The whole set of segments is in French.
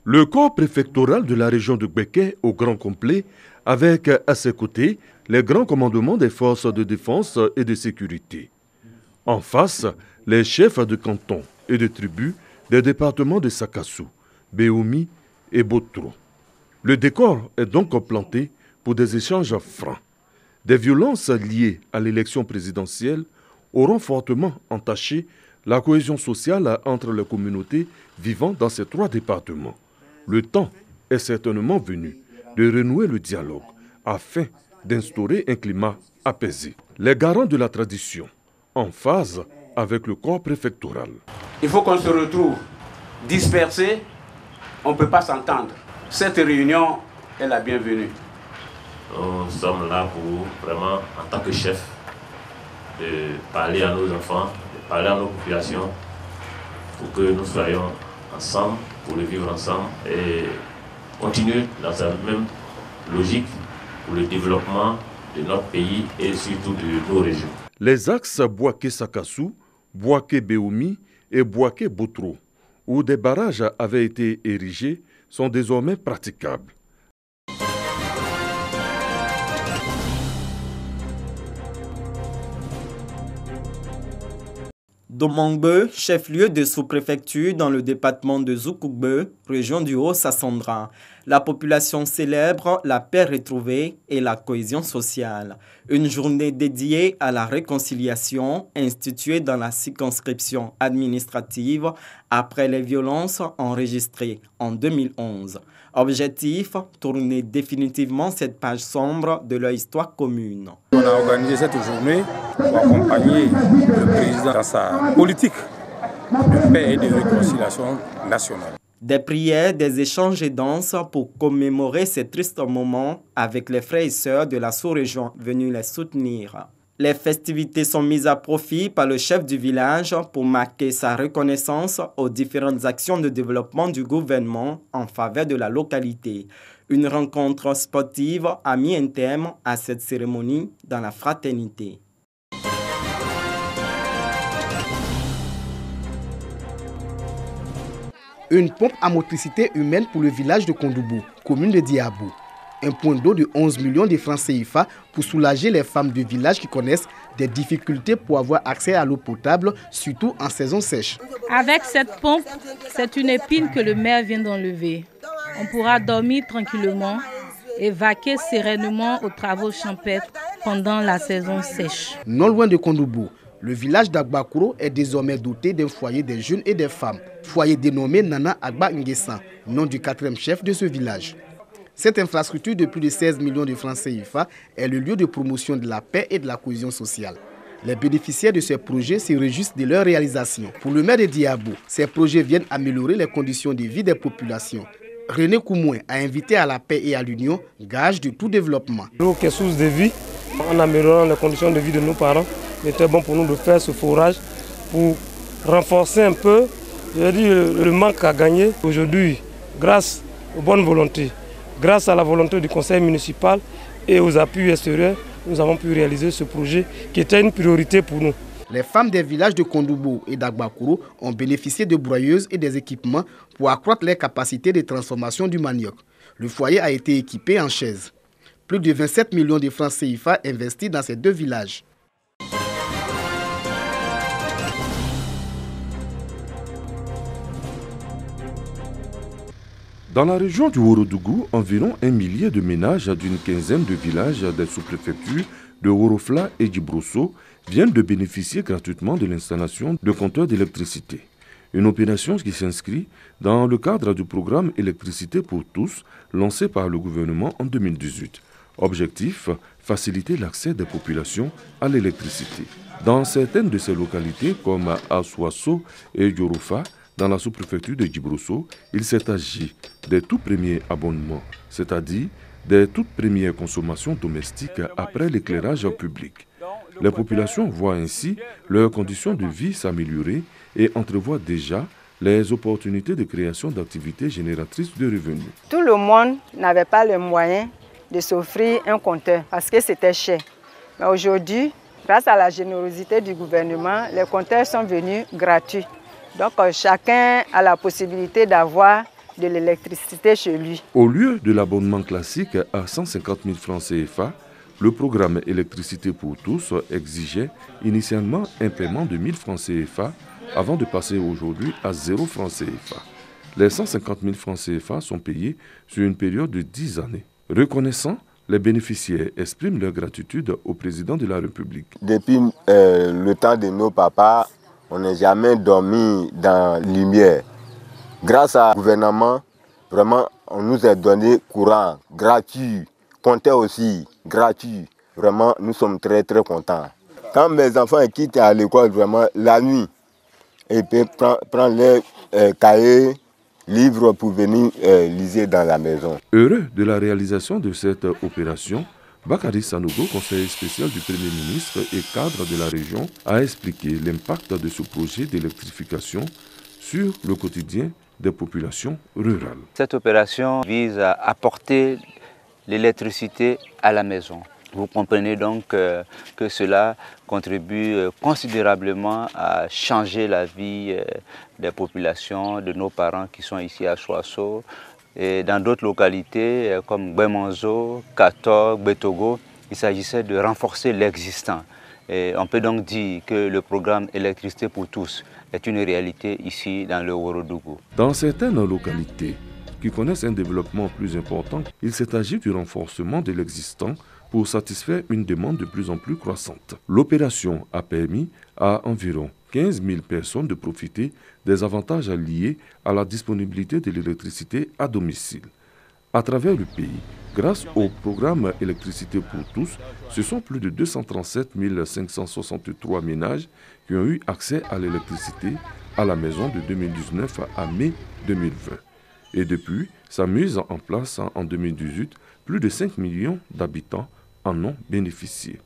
Le corps préfectoral de la région de Gbeke au grand complet, avec à ses côtés les grands commandements des forces de défense et de sécurité. En face, les chefs de canton et de tribus des départements de Sakassou, Béoumi et Botro. Le décor est donc planté pour des échanges francs. Des violences liées à l'élection présidentielle auront fortement entaché la cohésion sociale entre les communautés vivant dans ces trois départements. Le temps est certainement venu de renouer le dialogue afin d'instaurer un climat apaisé. Les garants de la tradition, en phase avec le corps préfectoral. Il faut qu'on se retrouve dispersés, on ne peut pas s'entendre. Cette réunion est la bienvenue. Nous sommes là pour vraiment, en tant que chef, de parler à nos enfants, de parler à nos populations, pour que nous soyons ensemble, pour le vivre ensemble et continuer dans cette même logique pour le développement de notre pays et surtout de nos régions. Les axes Bouaké-Sakassou, Bouaké-Béoumi et Bouaké-Botro, où des barrages avaient été érigés, sont désormais praticables. Domangbe, chef-lieu de sous-préfecture dans le département de Zoukougbe, région du Haut-Sassandra. La population célèbre la paix retrouvée et la cohésion sociale. Une journée dédiée à la réconciliation instituée dans la circonscription administrative après les violences enregistrées en 2011. Objectif, tourner définitivement cette page sombre de leur histoire commune. On a organisé cette journée pour accompagner le président dans sa politique de paix et de réconciliation nationale. Des prières, des échanges et danses pour commémorer ces tristes moments avec les frères et sœurs de la sous-région venus les soutenir. Les festivités sont mises à profit par le chef du village pour marquer sa reconnaissance aux différentes actions de développement du gouvernement en faveur de la localité. Une rencontre sportive a mis un terme à cette cérémonie dans la fraternité. Une pompe à motricité humaine pour le village de Kondoubou, commune de Diabou. Un point d'eau de 11 millions de francs CFA pour soulager les femmes du village qui connaissent des difficultés pour avoir accès à l'eau potable, surtout en saison sèche. Avec cette pompe, c'est une épine que le maire vient d'enlever. On pourra dormir tranquillement et vaquer sereinement aux travaux champêtres pendant la saison sèche. Non loin de Kondoubou, le village d'Agbakuro est désormais doté d'un foyer des jeunes et des femmes. Foyer dénommé Nana Agba Nguessan, nom du 4e chef de ce village. Cette infrastructure de plus de 16 millions de francs CFA est le lieu de promotion de la paix et de la cohésion sociale. Les bénéficiaires de ces projets se réjouissent de leur réalisation. Pour le maire de Diabou, ces projets viennent améliorer les conditions de vie des populations. René Koumouin a invité à la paix et à l'union, gage de tout développement. L'eau qui est source de vie, en améliorant les conditions de vie de nos parents, il était bon pour nous de faire ce forage pour renforcer un peu le manque à gagner. Aujourd'hui, grâce aux bonnes volontés, grâce à la volonté du conseil municipal et aux appuis extérieurs, nous avons pu réaliser ce projet qui était une priorité pour nous. Les femmes des villages de Kondoubou et d'Agbakuro ont bénéficié de broyeuses et des équipements pour accroître les capacités de transformation du manioc. Le foyer a été équipé en chaises. Plus de 27 millions de francs CFA investis dans ces deux villages. Dans la région du Horodougou, environ 1 millier de ménages d'une quinzaine de villages des sous-préfectures de Horofla et Djibrosso viennent de bénéficier gratuitement de l'installation de compteurs d'électricité. Une opération qui s'inscrit dans le cadre du programme Électricité pour tous lancé par le gouvernement en 2018. Objectif, faciliter l'accès des populations à l'électricité. Dans certaines de ces localités comme Aswasso et Yorofa, dans la sous-préfecture de Djibrosso, il s'est agi des tout premiers abonnements, c'est-à-dire des toutes premières consommations domestiques après l'éclairage public. Les populations voient ainsi leurs conditions de vie s'améliorer et entrevoient déjà les opportunités de création d'activités génératrices de revenus. Tout le monde n'avait pas les moyens de s'offrir un compteur parce que c'était cher. Mais aujourd'hui, grâce à la générosité du gouvernement, les compteurs sont venus gratuits. Donc chacun a la possibilité d'avoir de l'électricité chez lui. Au lieu de l'abonnement classique à 150 000 francs CFA, le programme Électricité pour tous exigeait initialement un paiement de 1 000 francs CFA avant de passer aujourd'hui à 0 francs CFA. Les 150 000 francs CFA sont payés sur une période de 10 années. Reconnaissant, les bénéficiaires expriment leur gratitude au président de la République. Depuis le temps de nos papas, on n'a jamais dormi dans la lumière. Grâce au gouvernement, vraiment, on nous a donné courant gratuit, compteur aussi gratuit. Vraiment, nous sommes très très contents. Quand mes enfants quittent à l'école, vraiment, la nuit, ils peuvent prendre leurs cahiers, livres pour venir liser dans la maison. Heureux de la réalisation de cette opération, Bakary Sanogo, conseiller spécial du Premier ministre et cadre de la région, a expliqué l'impact de ce projet d'électrification sur le quotidien des populations rurales. Cette opération vise à apporter l'électricité à la maison. Vous comprenez donc que cela contribue considérablement à changer la vie des populations, de nos parents qui sont ici à Choasso et dans d'autres localités comme Gbemanzo, Kato, Betogo. Il s'agissait de renforcer l'existant. Et on peut donc dire que le programme Électricité pour tous est une réalité ici dans le Ourodougou. Dans certaines localités qui connaissent un développement plus important, il s'est agi du renforcement de l'existant pour satisfaire une demande de plus en plus croissante. L'opération a permis à environ 15 000 personnes de profiter des avantages liés à la disponibilité de l'électricité à domicile. À travers le pays, grâce au programme Électricité pour tous, ce sont plus de 237 563 ménages qui ont eu accès à l'électricité à la maison de 2019 à mai 2020. Et depuis sa mise en place en 2018, plus de 5 millions d'habitants en ont bénéficié.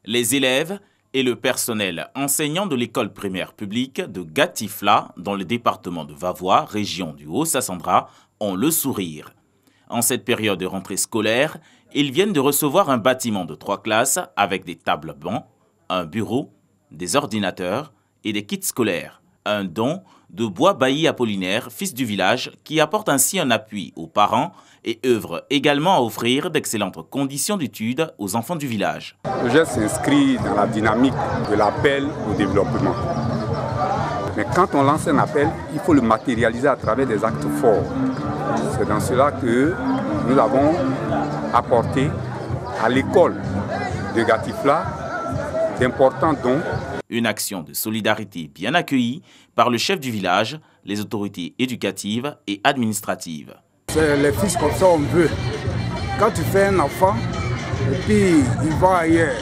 Les élèves et le personnel enseignant de l'école primaire publique de Gatifla, dans le département de Vavois, région du Haut-Sassandra, ont le sourire. En cette période de rentrée scolaire, ils viennent de recevoir un bâtiment de 3 classes avec des tables bancs, un bureau, des ordinateurs et des kits scolaires. Un don de Bois Bailly Apollinaire, fils du village, qui apporte ainsi un appui aux parents et œuvre également à offrir d'excellentes conditions d'études aux enfants du village. Le projet s'inscrit dans la dynamique de l'appel au développement. Mais quand on lance un appel, il faut le matérialiser à travers des actes forts. C'est dans cela que nous avons apporté à l'école de Gatifla d'importants dons. Une action de solidarité bien accueillie par le chef du village, les autorités éducatives et administratives. C'est les fils comme ça on veut. Quand tu fais un enfant, et puis il va ailleurs,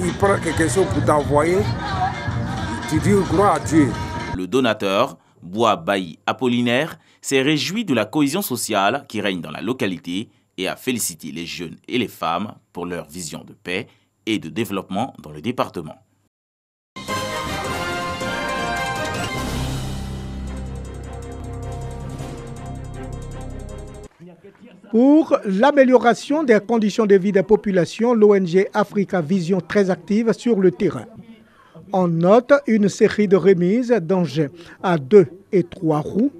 il prend quelque chose pour t'envoyer, tu dis gloire à Dieu. Le donateur, Bois Bailly Apollinaire, s'est réjoui de la cohésion sociale qui règne dans la localité et a félicité les jeunes et les femmes pour leur vision de paix et de développement dans le département. Pour l'amélioration des conditions de vie des populations, l'ONG Africa Vision très active sur le terrain. On note une série de remises d'engins à 2 et 3 roues.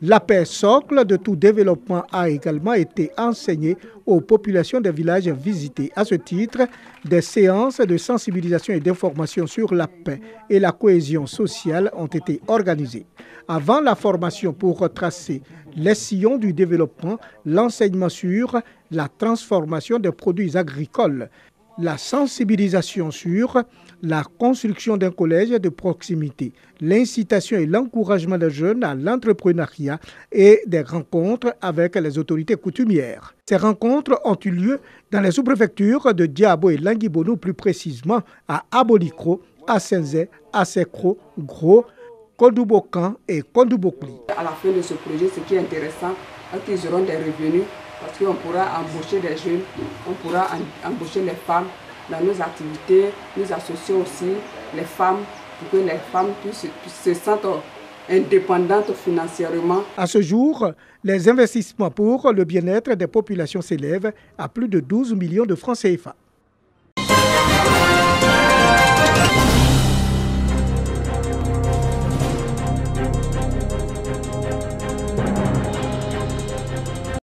La paix socle de tout développement a également été enseignée aux populations des villages visités. À ce titre, des séances de sensibilisation et d'information sur la paix et la cohésion sociale ont été organisées. Avant la formation pour retracer les sillons du développement, l'enseignement sur la transformation des produits agricoles, la sensibilisation sur la construction d'un collège de proximité, l'incitation et l'encouragement des jeunes à l'entrepreneuriat et des rencontres avec les autorités coutumières. Ces rencontres ont eu lieu dans les sous-préfectures de Diabo et Languibono, plus précisément à Abolikro, à Senzé, à Sekro, Gros, Kondoubokan et Kondoubokli. À la fin de ce projet, ce qui est intéressant, c'est qu'ils auront des revenus parce qu'on pourra embaucher des jeunes, on pourra embaucher les femmes dans nos activités. Nous associons aussi les femmes pour que les femmes puissent se sentir indépendantes financièrement. À ce jour, les investissements pour le bien-être des populations s'élèvent à plus de 12 millions de francs CFA.